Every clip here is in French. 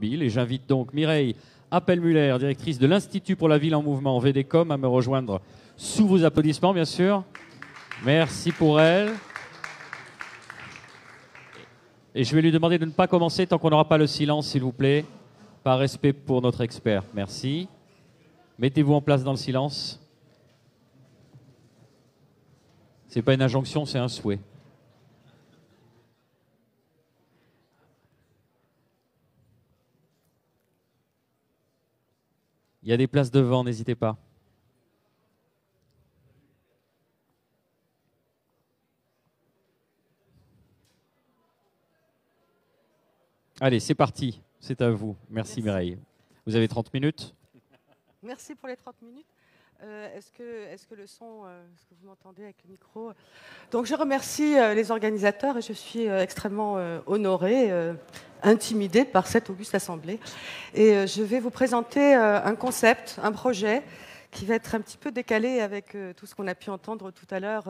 Et j'invite donc Mireille Appel-Muller, directrice de l'Institut pour la ville en mouvement VDCOM, à me rejoindre sous vos applaudissements, bien sûr. Merci pour elle. Et je vais lui demander de ne pas commencer tant qu'on n'aura pas le silence, s'il vous plaît, par respect pour notre expert. Merci. Mettez-vous en place dans le silence. Ce n'est pas une injonction, c'est un souhait. Il y a des places devant, n'hésitez pas. Allez, c'est parti. C'est à vous. Merci Mireille. Vous avez 30 minutes. Merci pour les 30 minutes. Est-ce que le son, est-ce que vous m'entendez avec le micro? Donc je remercie les organisateurs et je suis extrêmement honorée, intimidée par cette auguste assemblée. Et je vais vous présenter un concept, un projet qui va être un petit peu décalé avec tout ce qu'on a pu entendre tout à l'heure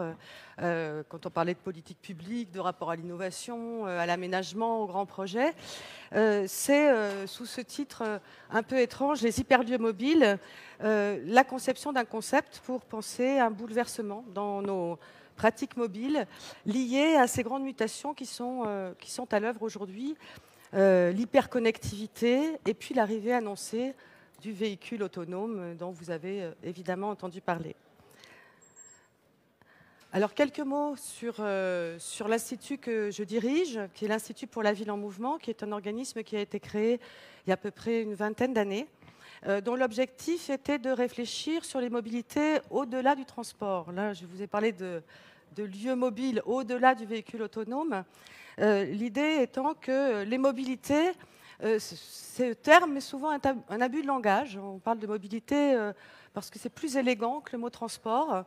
quand on parlait de politique publique, de rapport à l'innovation, à l'aménagement, aux grands projets. C'est sous ce titre un peu étrange, les hyperlieux mobiles, la conception d'un concept pour penser un bouleversement dans nos pratiques mobiles liées à ces grandes mutations qui sont à l'œuvre aujourd'hui, l'hyperconnectivité et puis l'arrivée annoncée du véhicule autonome dont vous avez évidemment entendu parler. Alors, quelques mots sur l'Institut que je dirige, qui est l'Institut pour la ville en mouvement, qui est un organisme qui a été créé il y a à peu près une vingtaine d'années, dont l'objectif était de réfléchir sur les mobilités au-delà du transport. Là, je vous ai parlé de lieux mobiles au-delà du véhicule autonome. L'idée étant que les mobilités, ce terme est souvent un abus de langage. On parle de mobilité parce que c'est plus élégant que le mot transport.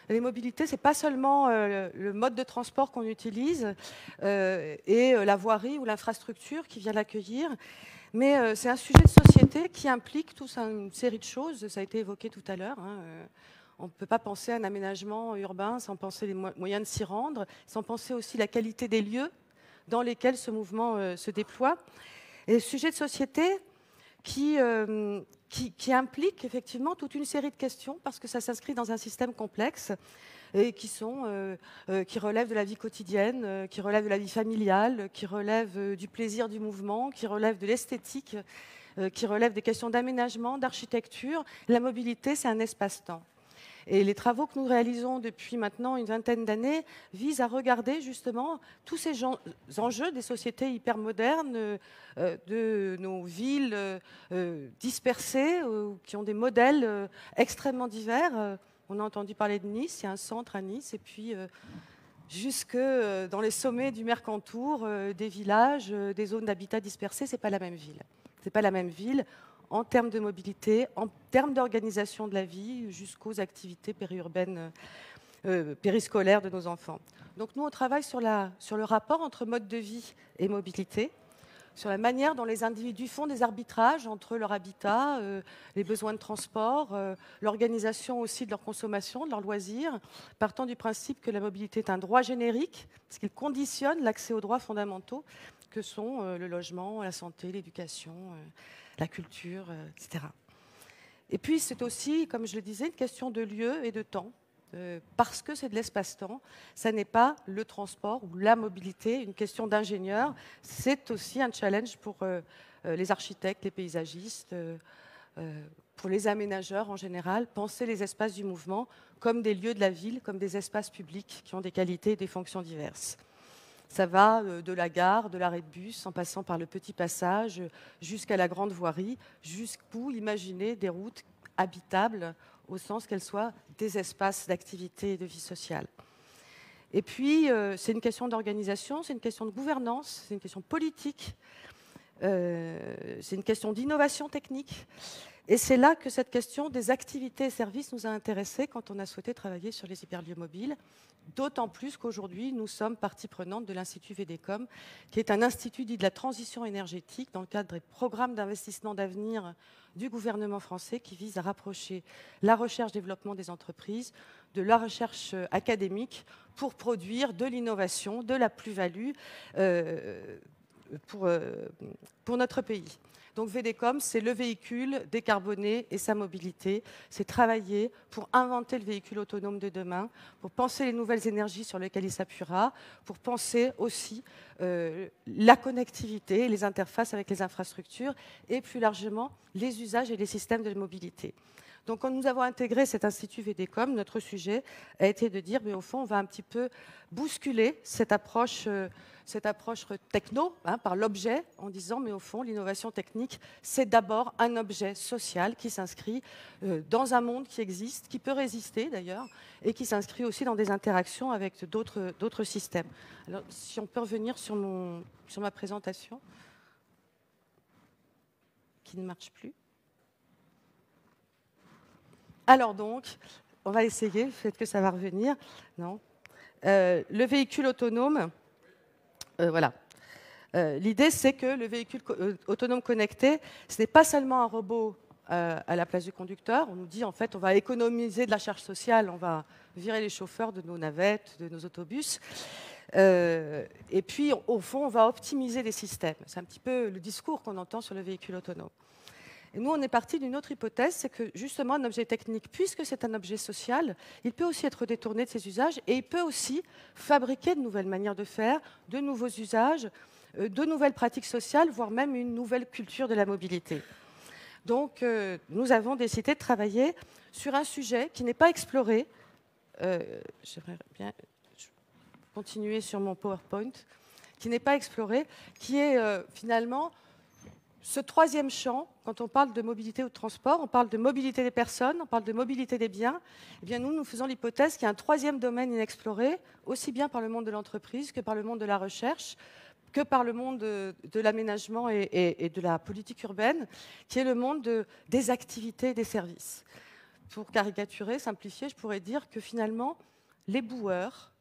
Les mobilités, ce n'est pas seulement le mode de transport qu'on utilise et la voirie ou l'infrastructure qui vient l'accueillir, mais c'est un sujet de société qui implique toute une série de choses. Ça a été évoqué tout à l'heure. On ne peut pas penser à un aménagement urbain sans penser les moyens de s'y rendre, sans penser aussi la qualité des lieux dans lesquels ce mouvement se déploie. Et sujet de société qui implique effectivement toute une série de questions parce que ça s'inscrit dans un système complexe et qui relèvent de la vie quotidienne, qui relèvent de la vie familiale, qui relèvent du plaisir du mouvement, qui relèvent de l'esthétique, qui relèvent des questions d'aménagement, d'architecture. La mobilité, c'est un espace-temps. Et les travaux que nous réalisons depuis maintenant une vingtaine d'années visent à regarder justement tous ces enjeux des sociétés hyper modernes, de nos villes dispersées, qui ont des modèles extrêmement divers. On a entendu parler de Nice, il y a un centre à Nice, et puis jusque dans les sommets du Mercantour, des villages, des zones d'habitat dispersées, ce n'est pas la même ville. C'est pas la même ville en termes de mobilité, en termes d'organisation de la vie, jusqu'aux activités périurbaines, périscolaires de nos enfants. Donc nous, on travaille sur le rapport entre mode de vie et mobilité, sur la manière dont les individus font des arbitrages entre leur habitat, les besoins de transport, l'organisation aussi de leur consommation, de leurs loisirs, partant du principe que la mobilité est un droit générique, parce qu'il conditionne l'accès aux droits fondamentaux que sont le logement, la santé, l'éducation, la culture, etc. Et puis c'est aussi, comme je le disais, une question de lieu et de temps, parce que c'est de l'espace-temps. Ça n'est pas le transport ou la mobilité, une question d'ingénieur. C'est aussi un challenge pour les architectes, les paysagistes, pour les aménageurs en général, penser les espaces du mouvement comme des lieux de la ville, comme des espaces publics qui ont des qualités et des fonctions diverses. Ça va de la gare, de l'arrêt de bus, en passant par le petit passage, jusqu'à la grande voirie, jusqu'où imaginer des routes habitables, au sens qu'elles soient des espaces d'activité et de vie sociale. Et puis, c'est une question d'organisation, c'est une question de gouvernance, c'est une question politique, c'est une question d'innovation technique. Et c'est là que cette question des activités et services nous a intéressés quand on a souhaité travailler sur les hyperlieux mobiles, d'autant plus qu'aujourd'hui, nous sommes partie prenante de l'Institut VDCOM, qui est un institut dit de la transition énergétique dans le cadre des programmes d'investissement d'avenir du gouvernement français qui vise à rapprocher la recherche-développement des entreprises de la recherche académique pour produire de l'innovation, de la plus-value pour notre pays. Donc VDCOM, c'est le véhicule décarboné et sa mobilité. C'est travailler pour inventer le véhicule autonome de demain, pour penser les nouvelles énergies sur lesquelles il s'appuiera, pour penser aussi la connectivité, les interfaces avec les infrastructures et plus largement les usages et les systèmes de mobilité. Donc, quand nous avons intégré cet institut VDCOM, notre sujet a été de dire, mais au fond, on va un petit peu bousculer cette approche techno, par l'objet, en disant, mais au fond, l'innovation technique, c'est d'abord un objet social qui s'inscrit dans un monde qui existe, qui peut résister d'ailleurs, et qui s'inscrit aussi dans des interactions avec d'autres systèmes. Alors, si on peut revenir sur ma présentation, qui ne marche plus. Alors donc, on va essayer, peut-être que ça va revenir. Non. Le véhicule autonome, voilà. L'idée, c'est que le véhicule autonome connecté, ce n'est pas seulement un robot à la place du conducteur. On nous dit, en fait, on va économiser de la charge sociale, on va virer les chauffeurs de nos navettes, de nos autobus. Et puis, au fond, on va optimiser les systèmes. C'est un petit peu le discours qu'on entend sur le véhicule autonome. Et nous, on est parti d'une autre hypothèse, c'est que justement, un objet technique, puisque c'est un objet social, il peut aussi être détourné de ses usages et il peut aussi fabriquer de nouvelles manières de faire, de nouveaux usages, de nouvelles pratiques sociales, voire même une nouvelle culture de la mobilité. Donc, nous avons décidé de travailler sur un sujet qui n'est pas exploré. J'aimerais bien continuer sur mon PowerPoint, qui n'est pas exploré, qui est finalement ce troisième champ. Quand on parle de mobilité ou de transport, on parle de mobilité des personnes, on parle de mobilité des biens. Eh bien, nous faisons l'hypothèse qu'il y a un troisième domaine inexploré, aussi bien par le monde de l'entreprise que par le monde de la recherche, que par le monde de l'aménagement et de la politique urbaine, qui est le monde des activités et des services. Pour caricaturer, simplifier, je pourrais dire que finalement, l'éboueur,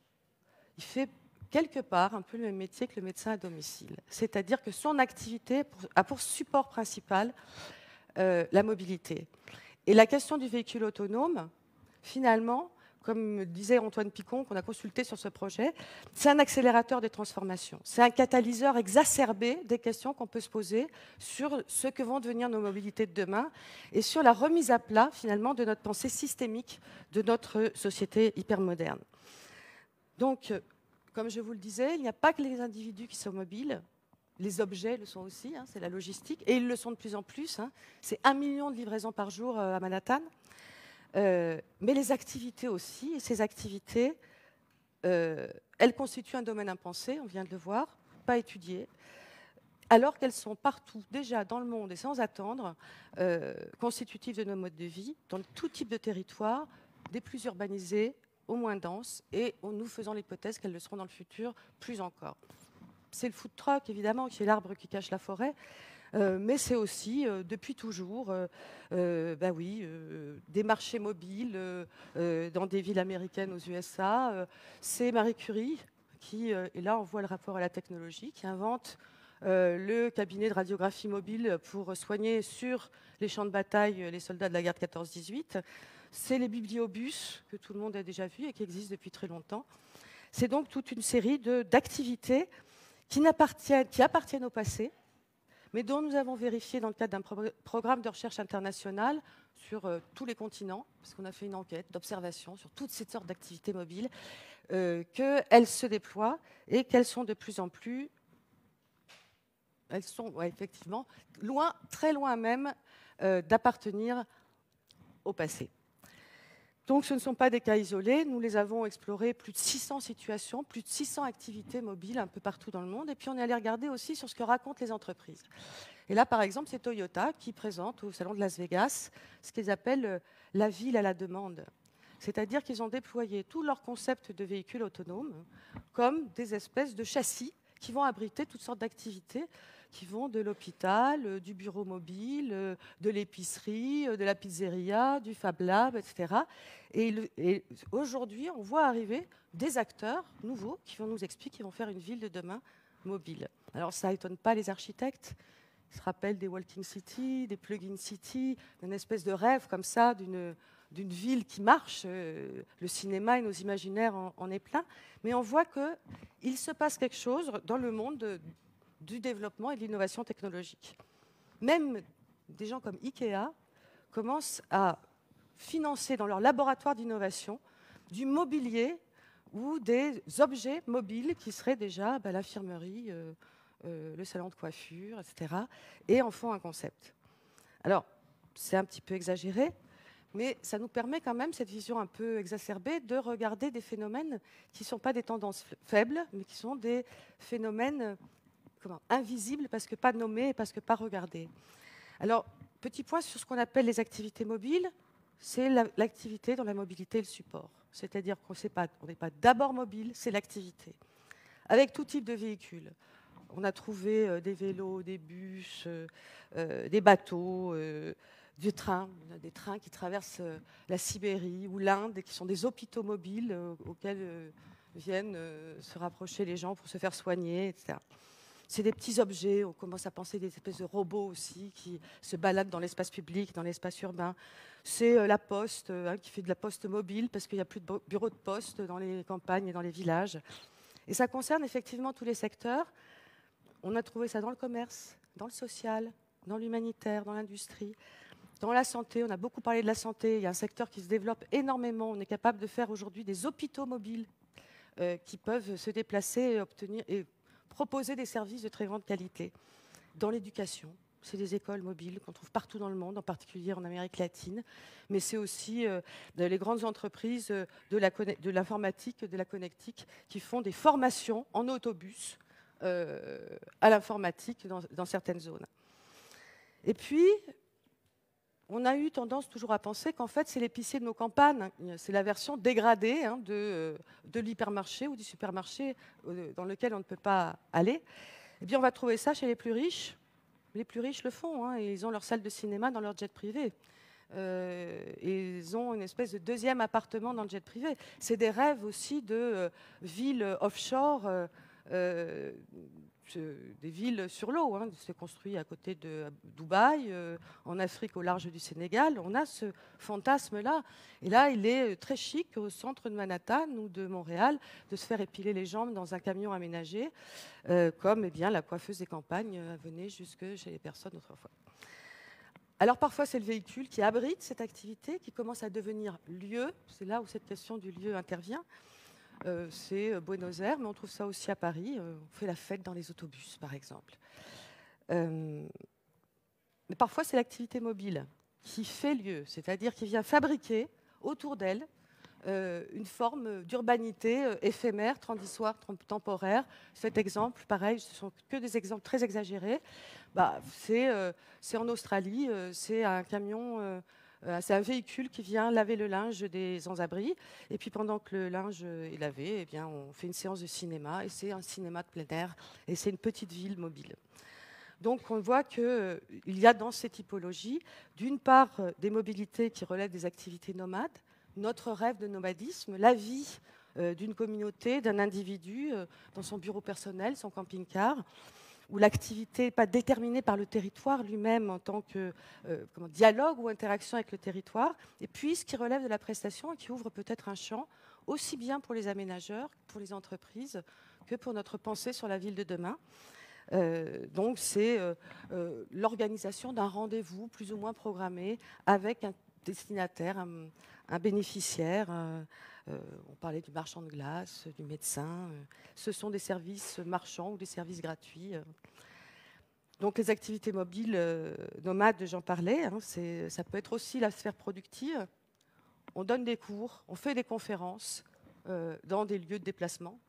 il fait quelque part un peu le même métier que le médecin à domicile. C'est-à-dire que son activité a pour support principal la mobilité. Et la question du véhicule autonome, finalement, comme disait Antoine Picon, qu'on a consulté sur ce projet, c'est un accélérateur des transformations. C'est un catalyseur exacerbé des questions qu'on peut se poser sur ce que vont devenir nos mobilités de demain et sur la remise à plat, finalement, de notre pensée systémique de notre société hypermoderne. Donc, comme je vous le disais, il n'y a pas que les individus qui sont mobiles, les objets le sont aussi, c'est la logistique, et ils le sont de plus en plus. C'est 1 million de livraisons par jour à Manhattan. Mais les activités aussi, et ces activités, elles constituent un domaine impensé, on vient de le voir, pas étudié, alors qu'elles sont partout, déjà dans le monde et sans attendre, constitutives de nos modes de vie, dans tout type de territoire, des plus urbanisés aux moins denses, et nous faisons l'hypothèse qu'elles le seront dans le futur plus encore. C'est le food truck, évidemment, qui est l'arbre qui cache la forêt, mais c'est aussi, depuis toujours, des marchés mobiles dans des villes américaines aux USA. C'est Marie Curie, et là on voit le rapport à la technologie, qui invente le cabinet de radiographie mobile pour soigner sur les champs de bataille les soldats de la guerre de 14-18. C'est les bibliobus, que tout le monde a déjà vu et qui existent depuis très longtemps. C'est donc toute une série d'activités qui appartiennent au passé, mais dont nous avons vérifié dans le cadre d'un programme de recherche internationale sur tous les continents, parce qu'on a fait une enquête d'observation sur toutes ces sortes d'activités mobiles, qu'elles se déploient et qu'elles sont de plus en plus... Elles sont effectivement loin, très loin même, d'appartenir au passé. Donc ce ne sont pas des cas isolés, nous les avons explorés, plus de 600 situations, plus de 600 activités mobiles un peu partout dans le monde, et puis on est allé regarder aussi sur ce que racontent les entreprises. Et là, par exemple, c'est Toyota qui présente au Salon de Las Vegas ce qu'ils appellent la ville à la demande. C'est-à-dire qu'ils ont déployé tout leur concept de véhicules autonomes comme des espèces de châssis qui vont abriter toutes sortes d'activités qui vont de l'hôpital, du bureau mobile, de l'épicerie, de la pizzeria, du Fab Lab, etc. Et aujourd'hui, on voit arriver des acteurs nouveaux qui vont nous expliquer qu'ils vont faire une ville de demain mobile. Alors ça n'étonne pas les architectes. Ils se rappellent des walking cities, des plug-in cities, d'une espèce de rêve comme ça, d'une ville qui marche. Le cinéma et nos imaginaires en est plein. Mais on voit qu'il se passe quelque chose dans le monde du développement et de l'innovation technologique. même des gens comme Ikea commencent à financer dans leur laboratoire d'innovation du mobilier ou des objets mobiles qui seraient déjà l'infirmerie, le salon de coiffure, etc. Et en font un concept. Alors, c'est un petit peu exagéré, mais ça nous permet quand même, cette vision un peu exacerbée, de regarder des phénomènes qui ne sont pas des tendances faibles, mais qui sont des phénomènes invisibles parce que pas nommés et parce que pas regardés. Alors, petit point sur ce qu'on appelle les activités mobiles, c'est l'activité dans la mobilité et le support. C'est-à-dire qu'on n'est pas d'abord mobile, c'est l'activité. Avec tout type de véhicules. On a trouvé des vélos, des bus, des bateaux, des trains qui traversent la Sibérie ou l'Inde et qui sont des hôpitaux mobiles auxquels viennent se rapprocher les gens pour se faire soigner, etc. C'est des petits objets, on commence à penser des espèces de robots aussi qui se baladent dans l'espace public, dans l'espace urbain. C'est la poste qui fait de la poste mobile parce qu'il n'y a plus de bureaux de poste dans les campagnes et dans les villages. Et ça concerne effectivement tous les secteurs. On a trouvé ça dans le commerce, dans le social, dans l'humanitaire, dans l'industrie, dans la santé. On a beaucoup parlé de la santé. Il y a un secteur qui se développe énormément. On est capable de faire aujourd'hui des hôpitaux mobiles qui peuvent se déplacer et proposer des services de très grande qualité. Dans l'éducation, c'est des écoles mobiles qu'on trouve partout dans le monde, en particulier en Amérique latine, mais c'est aussi les grandes entreprises de l'informatique, de la connectique, qui font des formations en autobus à l'informatique dans certaines zones. Et puis, on a eu tendance toujours à penser qu'en fait, c'est l'épicier de nos campagnes. C'est la version dégradée de l'hypermarché ou du supermarché dans lequel on ne peut pas aller. Eh bien, on va trouver ça chez les plus riches. Les plus riches le font. Et ils ont leur salle de cinéma dans leur jet privé. Et ils ont une espèce de deuxième appartement dans le jet privé. C'est des rêves aussi de villes offshore, des villes sur l'eau. C'est construit à côté de Dubaï, en Afrique, au large du Sénégal. On a ce fantasme-là. Et là, il est très chic au centre de Manhattan ou de Montréal de se faire épiler les jambes dans un camion aménagé, comme la coiffeuse des campagnes venait jusque chez les personnes autrefois. Alors parfois, c'est le véhicule qui abrite cette activité, qui commence à devenir lieu. C'est là où cette question du lieu intervient. C'est Buenos Aires, mais on trouve ça aussi à Paris. On fait la fête dans les autobus, par exemple. Mais parfois, c'est l'activité mobile qui fait lieu, c'est-à-dire qui vient fabriquer autour d'elle une forme d'urbanité éphémère, transitoire, temporaire. Cet exemple, pareil, ce sont que des exemples très exagérés. C'est en Australie, c'est un camion... c'est un véhicule qui vient laver le linge des sans-abri. Et puis pendant que le linge est lavé, on fait une séance de cinéma. Et c'est un cinéma de plein air. Et c'est une petite ville mobile. Donc on voit qu'il y a dans ces typologies, d'une part, des mobilités qui relèvent des activités nomades, notre rêve de nomadisme, la vie d'une communauté, d'un individu dans son bureau personnel, son camping-car, où l'activité n'est pas déterminée par le territoire lui-même en tant que dialogue ou interaction avec le territoire, et puis ce qui relève de la prestation et qui ouvre peut-être un champ aussi bien pour les aménageurs, pour les entreprises, que pour notre pensée sur la ville de demain. Donc c'est l'organisation d'un rendez-vous plus ou moins programmé avec un destinataire, un bénéficiaire. On parlait du marchand de glace, du médecin. Ce sont des services marchands ou des services gratuits. Donc les activités mobiles nomades, j'en parlais. Ça peut être aussi la sphère productive. On donne des cours, on fait des conférences dans des lieux de déplacement.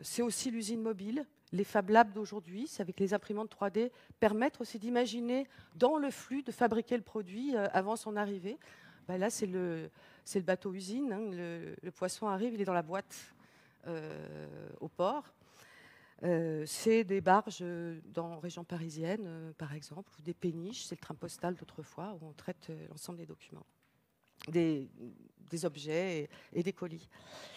C'est aussi l'usine mobile. Les Fab Labs d'aujourd'hui, avec les imprimantes 3D, permettent aussi d'imaginer dans le flux de fabriquer le produit avant son arrivée. Là, c'est le bateau-usine. Le poisson arrive, il est dans la boîte au port. C'est des barges dans la région parisienne, par exemple, ou des péniches. C'est le train postal d'autrefois, où on traite l'ensemble des documents, des objets et des colis.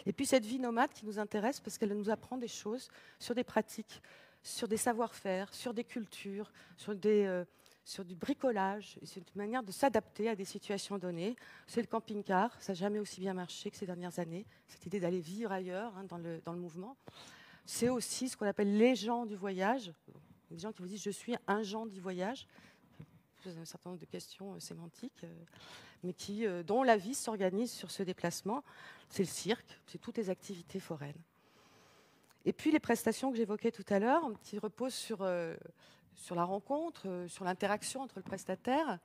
Et puis cette vie nomade qui nous intéresse parce qu'elle nous apprend des choses sur des pratiques, sur des savoir-faire, sur des cultures, sur du bricolage. C'est une manière de s'adapter à des situations données. C'est le camping-car, ça n'a jamais aussi bien marché que ces dernières années, cette idée d'aller vivre ailleurs dans le mouvement. C'est aussi ce qu'on appelle les gens du voyage, des gens qui vous disent « je suis un Jean du voyage », un certain nombre de questions sémantiques, mais dont la vie s'organise sur ce déplacement. C'est le cirque, c'est toutes les activités foraines. Et puis les prestations que j'évoquais tout à l'heure, qui reposent sur la rencontre, sur l'interaction entre le prestataire,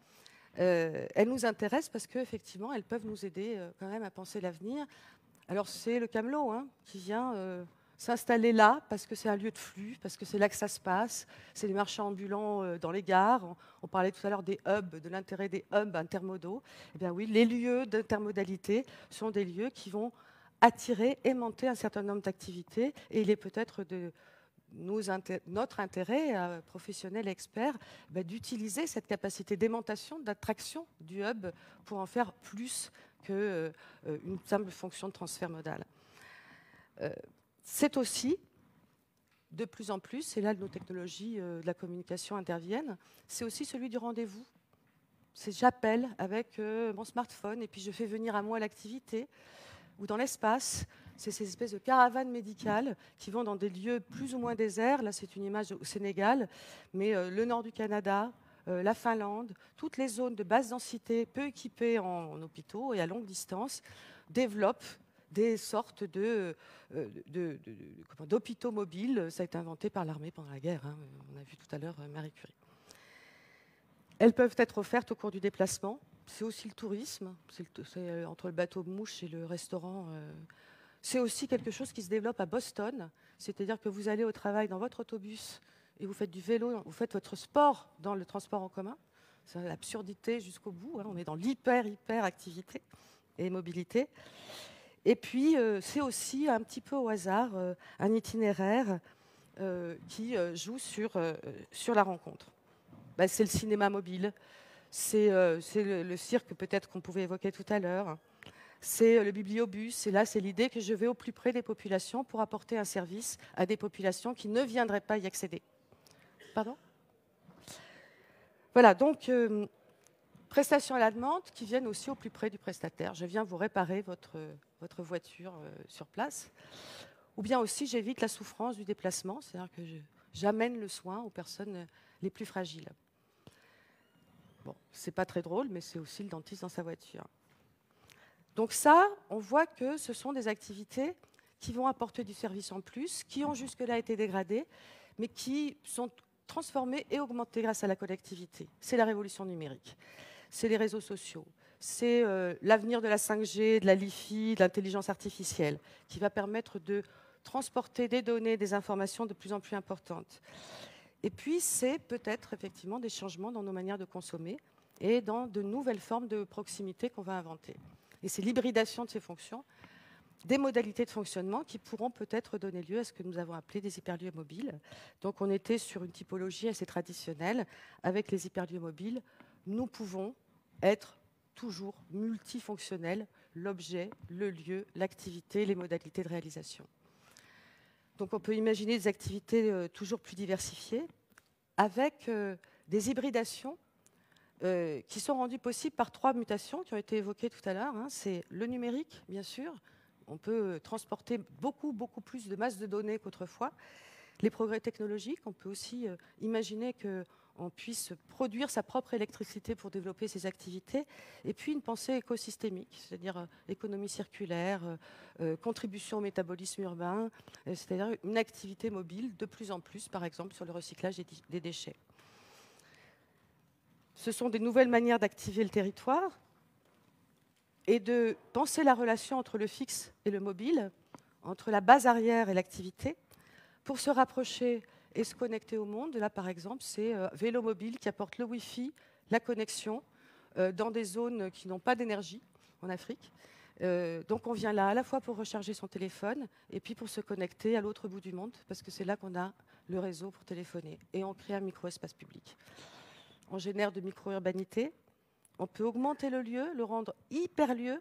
elles nous intéressent parce qu'effectivement, elles peuvent nous aider quand même à penser l'avenir. Alors c'est le camelot qui vient s'installer là parce que c'est un lieu de flux, parce que c'est là que ça se passe. C'est les marchands ambulants dans les gares. On parlait tout à l'heure des hubs, de l'intérêt des hubs intermodaux. Eh bien oui, les lieux d'intermodalité sont des lieux qui vont attirer, aimanter un certain nombre d'activités. Et il est peut-être de notre intérêt professionnel et expert d'utiliser cette capacité d'aimantation, d'attraction du hub pour en faire plus qu'une simple fonction de transfert modal. C'est aussi, de plus en plus, et là nos technologies de la communication interviennent, c'est aussi celui du rendez-vous. C'est j'appelle avec mon smartphone et puis je fais venir à moi l'activité, ou dans l'espace. C'est ces espèces de caravanes médicales qui vont dans des lieux plus ou moins déserts. Là, c'est une image au Sénégal, mais le nord du Canada, la Finlande, toutes les zones de basse densité, peu équipées en hôpitaux et à longue distance, développent des sortes d'hôpitaux mobiles. Ça a été inventé par l'armée pendant la guerre. On a vu tout à l'heure Marie Curie. Elles peuvent être offertes au cours du déplacement. C'est aussi le tourisme. C'est entre le bateau mouche et le restaurant. C'est aussi quelque chose qui se développe à Boston. C'est-à-dire que vous allez au travail dans votre autobus et vous faites du vélo, vous faites votre sport dans le transport en commun. C'est l'absurdité jusqu'au bout. On est dans l'hyper activité et mobilité. Et puis, c'est aussi un petit peu au hasard un itinéraire qui joue sur la rencontre. C'est le cinéma mobile, c'est le cirque peut-être qu'on pouvait évoquer tout à l'heure, c'est le bibliobus, et là c'est l'idée que je vais au plus près des populations pour apporter un service à des populations qui ne viendraient pas y accéder. Pardon ? Voilà, donc prestations à la demande qui viennent aussi au plus près du prestataire. Je viens vous réparer votre voiture sur place. Ou bien aussi, j'évite la souffrance du déplacement, c'est-à-dire que j'amène le soin aux personnes les plus fragiles. Bon, c'est pas très drôle, mais c'est aussi le dentiste dans sa voiture. Donc ça, on voit que ce sont des activités qui vont apporter du service en plus, qui ont jusque-là été dégradées, mais qui sont transformées et augmentées grâce à la connectivité. C'est la révolution numérique. C'est les réseaux sociaux. C'est l'avenir de la 5G, de la Li-Fi, de l'intelligence artificielle, qui va permettre de transporter des données, des informations de plus en plus importantes. Et puis, c'est peut-être effectivement des changements dans nos manières de consommer et dans de nouvelles formes de proximité qu'on va inventer. Et c'est l'hybridation de ces fonctions, des modalités de fonctionnement qui pourront peut-être donner lieu à ce que nous avons appelé des hyperlieux mobiles. Donc, on était sur une typologie assez traditionnelle. Avec les hyperlieux mobiles, nous pouvons être toujours multifonctionnels, l'objet, le lieu, l'activité, les modalités de réalisation. Donc on peut imaginer des activités toujours plus diversifiées avec des hybridations qui sont rendues possibles par 3 mutations qui ont été évoquées tout à l'heure. C'est le numérique, bien sûr. On peut transporter beaucoup plus de masse de données qu'autrefois. Les progrès technologiques, on peut aussi imaginer qu'on puisse produire sa propre électricité pour développer ses activités. Et puis une pensée écosystémique, c'est-à-dire économie circulaire, contribution au métabolisme urbain, c'est-à-dire une activité mobile de plus en plus, par exemple, sur le recyclage des déchets. Ce sont des nouvelles manières d'activer le territoire et de penser la relation entre le fixe et le mobile, entre la base arrière et l'activité, pour se rapprocher et se connecter au monde. Là, par exemple, c'est Vélo Mobile qui apporte le Wi-Fi, la connexion dans des zones qui n'ont pas d'énergie en Afrique. Donc on vient là à la fois pour recharger son téléphone et puis pour se connecter à l'autre bout du monde, parce que c'est là qu'on a le réseau pour téléphoner. Et on crée un micro-espace public. On génère de micro-urbanités. On peut augmenter le lieu, le rendre hyper-lieu,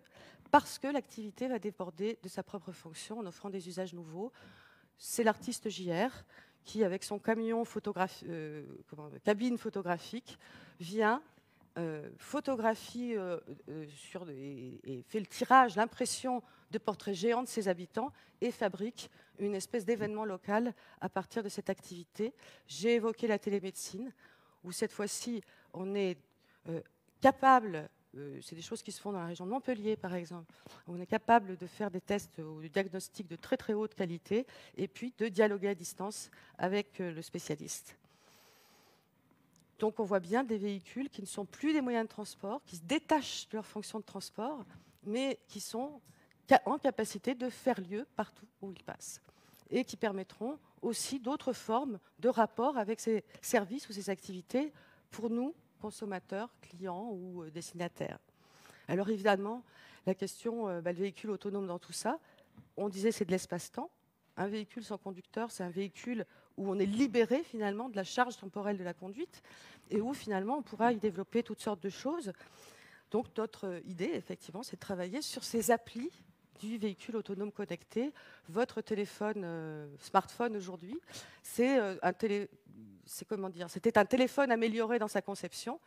parce que l'activité va déborder de sa propre fonction en offrant des usages nouveaux. C'est l'artiste JR qui, avec son camion cabine photographique, vient photographie et fait le tirage, l'impression de portraits géants de ses habitants et fabrique une espèce d'événement local à partir de cette activité. J'ai évoqué la télémédecine, où cette fois-ci, on est capable, c'est des choses qui se font dans la région de Montpellier par exemple, on est capable de faire des tests ou des diagnostics de très très haute qualité et puis de dialoguer à distance avec le spécialiste. Donc on voit bien des véhicules qui ne sont plus des moyens de transport, qui se détachent de leur fonction de transport, mais qui sont en capacité de faire lieu partout où ils passent et qui permettront aussi d'autres formes de rapport avec ces services ou ces activités pour nous, consommateurs, clients ou destinataires. Alors évidemment, la question, le véhicule autonome dans tout ça, on disait c'est de l'espace-temps. Un véhicule sans conducteur, c'est un véhicule où on est libéré finalement de la charge temporelle de la conduite et où finalement on pourra y développer toutes sortes de choses. Donc notre idée, effectivement, c'est de travailler sur ces applis du véhicule autonome connecté. Votre téléphone, smartphone aujourd'hui, c'était un téléphone amélioré dans sa conception.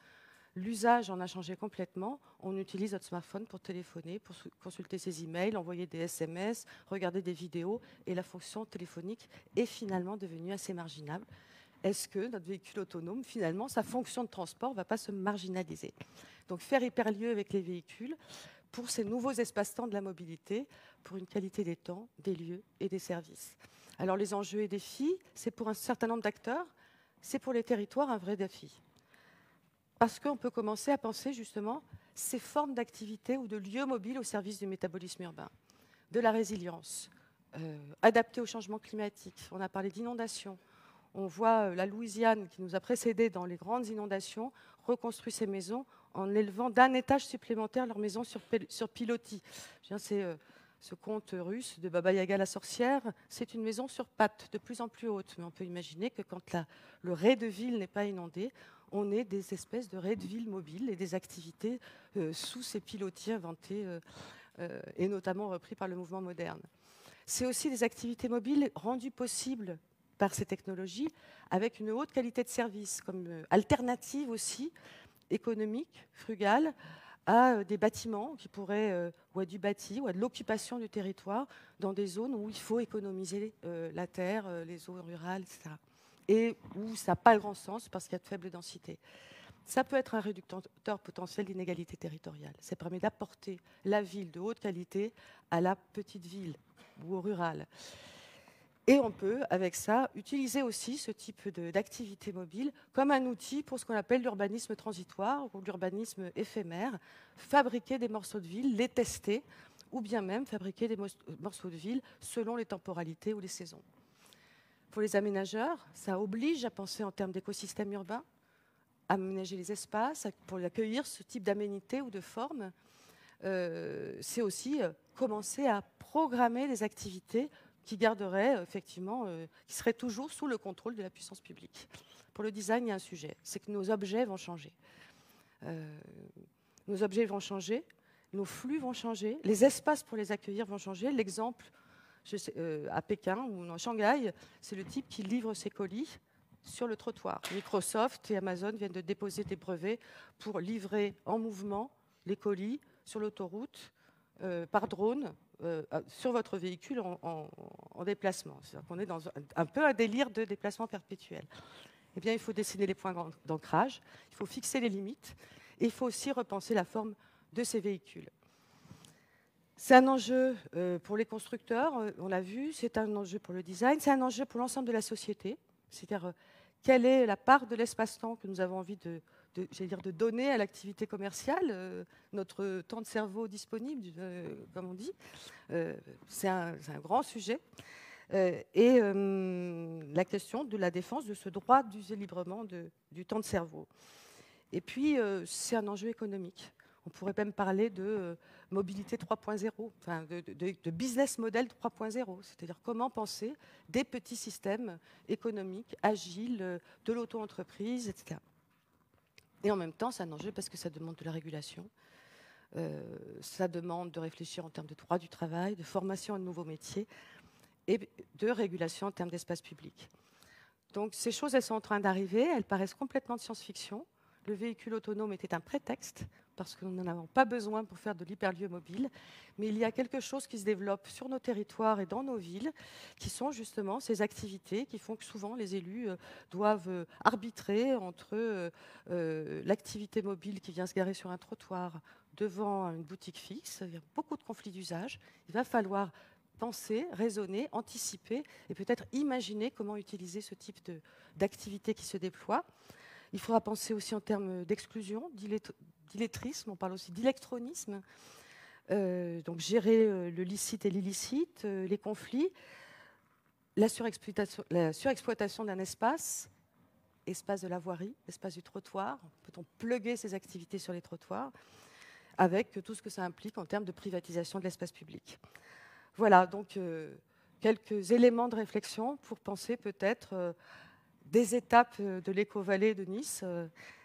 L'usage en a changé complètement. On utilise notre smartphone pour téléphoner, pour consulter ses emails, envoyer des SMS, regarder des vidéos. Et la fonction téléphonique est finalement devenue assez marginale. Est-ce que notre véhicule autonome, finalement, sa fonction de transport ne va pas se marginaliser? Donc faire hyperlieu avec les véhicules pour ces nouveaux espaces-temps de la mobilité, pour une qualité des temps, des lieux et des services. Alors les enjeux et défis, c'est pour un certain nombre d'acteurs, c'est pour les territoires un vrai défi. Parce qu'on peut commencer à penser justement ces formes d'activité ou de lieux mobiles au service du métabolisme urbain, de la résilience, adaptée au changement climatique. On a parlé d'inondations. On voit la Louisiane, qui nous a précédés dans les grandes inondations, reconstruire ses maisons en élevant d'un étage supplémentaire leurs maisons sur pilotis. C'est ce conte russe de Baba Yaga la sorcière. C'est une maison sur pattes, de plus en plus haute. Mais on peut imaginer que quand le rez de ville n'est pas inondé, on ait des espèces de raies de ville mobiles et des activités sous ces pilotis inventés et notamment repris par le mouvement moderne. C'est aussi des activités mobiles rendues possibles par ces technologies avec une haute qualité de service, comme alternative aussi économique, frugale, à des bâtiments qui pourraient, ou à du bâti, ou à de l'occupation du territoire dans des zones où il faut économiser la terre, les zones rurales, etc. Et où ça n'a pas grand sens parce qu'il y a de faible densité. Ça peut être un réducteur potentiel d'inégalité territoriale. Ça permet d'apporter la ville de haute qualité à la petite ville ou au rural. Et on peut, avec ça, utiliser aussi ce type d'activité mobile comme un outil pour ce qu'on appelle l'urbanisme transitoire ou l'urbanisme éphémère, fabriquer des morceaux de ville, les tester, ou bien même fabriquer des morceaux de ville selon les temporalités ou les saisons. Pour les aménageurs, ça oblige à penser en termes d'écosystème urbain, à aménager les espaces, pour accueillir ce type d'aménité ou de forme. C'est aussi commencer à programmer des activités qui garderaient effectivement, qui seraient toujours sous le contrôle de la puissance publique. Pour le design, il y a un sujet, c'est que nos objets vont changer. Nos objets vont changer, nos flux vont changer, les espaces pour les accueillir vont changer. L'exemple à Pékin ou à Shanghai, c'est le type qui livre ses colis sur le trottoir. Microsoft et Amazon viennent de déposer des brevets pour livrer en mouvement les colis sur l'autoroute par drone sur votre véhicule en déplacement. C'est-à-dire qu'on est dans un peu un délire de déplacement perpétuel. Eh bien, il faut dessiner les points d'ancrage, il faut fixer les limites et il faut aussi repenser la forme de ces véhicules. C'est un enjeu pour les constructeurs, on l'a vu, c'est un enjeu pour le design, c'est un enjeu pour l'ensemble de la société. C'est-à-dire, quelle est la part de l'espace-temps que nous avons envie de donner à l'activité commerciale, notre temps de cerveau disponible, comme on dit. C'est un grand sujet. Et la question de la défense de ce droit d'user librement du temps de cerveau. Et puis, c'est un enjeu économique. On pourrait même parler de mobilité 3.0, enfin de business model 3.0, c'est-à-dire comment penser des petits systèmes économiques, agiles, de l'auto-entreprise, etc. Et en même temps, c'est un enjeu parce que ça demande de la régulation, ça demande de réfléchir en termes de droit du travail, de formation à de nouveaux métiers et de régulation en termes d'espace public. Donc ces choses, elles sont en train d'arriver, elles paraissent complètement de science-fiction, le véhicule autonome était un prétexte, parce que nous n'en avons pas besoin pour faire de l'hyperlieu mobile, mais il y a quelque chose qui se développe sur nos territoires et dans nos villes, qui sont justement ces activités qui font que souvent les élus doivent arbitrer entre l'activité mobile qui vient se garer sur un trottoir devant une boutique fixe. Il y a beaucoup de conflits d'usage. Il va falloir penser, raisonner, anticiper et peut-être imaginer comment utiliser ce type d'activité qui se déploie. Il faudra penser aussi en termes d'exclusion, d'illettrisme, on parle aussi d'électronisme, donc gérer le licite et l'illicite, les conflits, la surexploitation d'un espace de la voirie, espace du trottoir, peut-on plugger ces activités sur les trottoirs, avec tout ce que ça implique en termes de privatisation de l'espace public. Voilà, donc quelques éléments de réflexion pour penser peut-être des étapes de l'éco-vallée de Nice.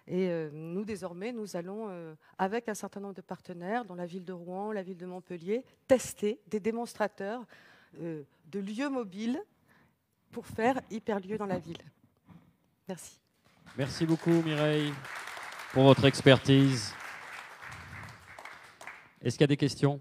Nous, désormais, nous allons, avec un certain nombre de partenaires, dans la ville de Rouen, la ville de Montpellier, tester des démonstrateurs de lieux mobiles pour faire hyperlieu dans la ville. Merci. Merci beaucoup, Mireille, pour votre expertise. Est-ce qu'il y a des questions ?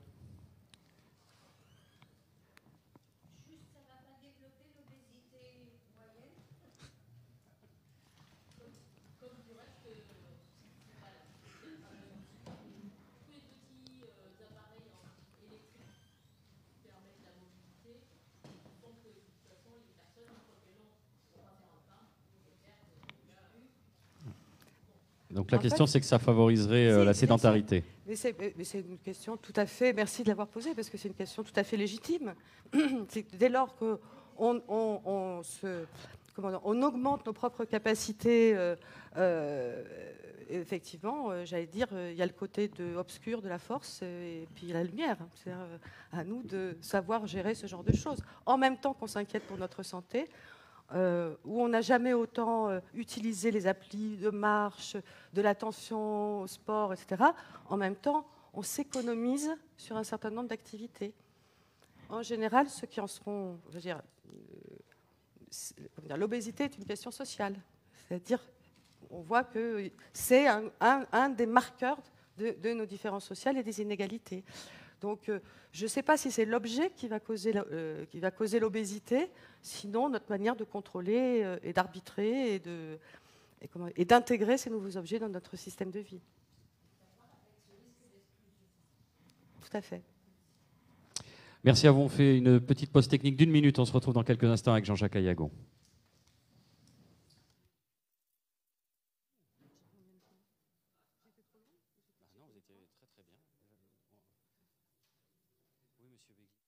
Donc la question, c'est que ça favoriserait la sédentarité. Mais c'est une question tout à fait, merci de l'avoir posée, parce que c'est une question tout à fait légitime. Dès lors qu'on on augmente nos propres capacités, effectivement, j'allais dire, il y a le côté obscur de la force et puis la lumière. C'est à nous de savoir gérer ce genre de choses. En même temps qu'on s'inquiète pour notre santé, où on n'a jamais autant utilisé les applis de marche, de l'attention au sport, etc. En même temps, on s'économise sur un certain nombre d'activités. En général, ceux qui en seront, je veux dire, l'obésité est une question sociale. C'est-à-dire, on voit que c'est un des marqueurs de nos différences sociales et des inégalités. Donc, je ne sais pas si c'est l'objet qui va causer l'obésité, sinon notre manière de contrôler et d'arbitrer et d'intégrer ces nouveaux objets dans notre système de vie. Tout à fait. Merci à vous. On fait une petite pause technique d'1 minute. On se retrouve dans quelques instants avec Jean-Jacques Ayagon. Non, vous étiez très très bien. Oui, monsieur Begui.